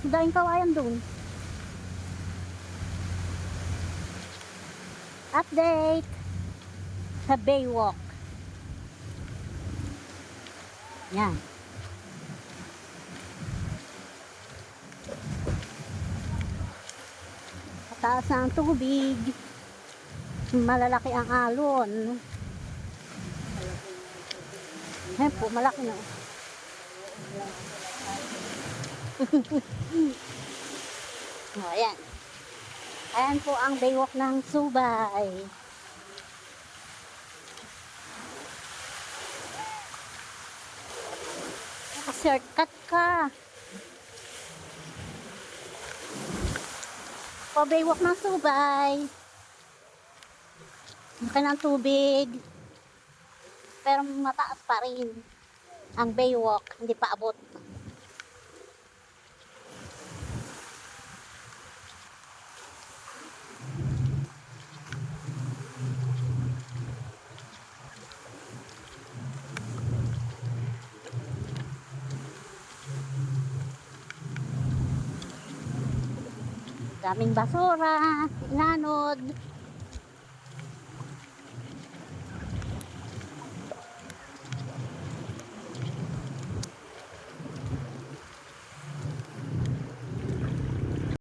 Daing kawayan doon. Update sa Baywalk. Yan. Mataas na ang tubig. Malalaki ang alon. Ayan po, malaki na. Oh, ayan. Ayan po ang Baywalk ng Subay. Shortcut ka. O Baywalk ng Subay. Laki ng tubig. Pero mataas pa rin. Ang Baywalk, hindi pa abot. Daming basura, inanod.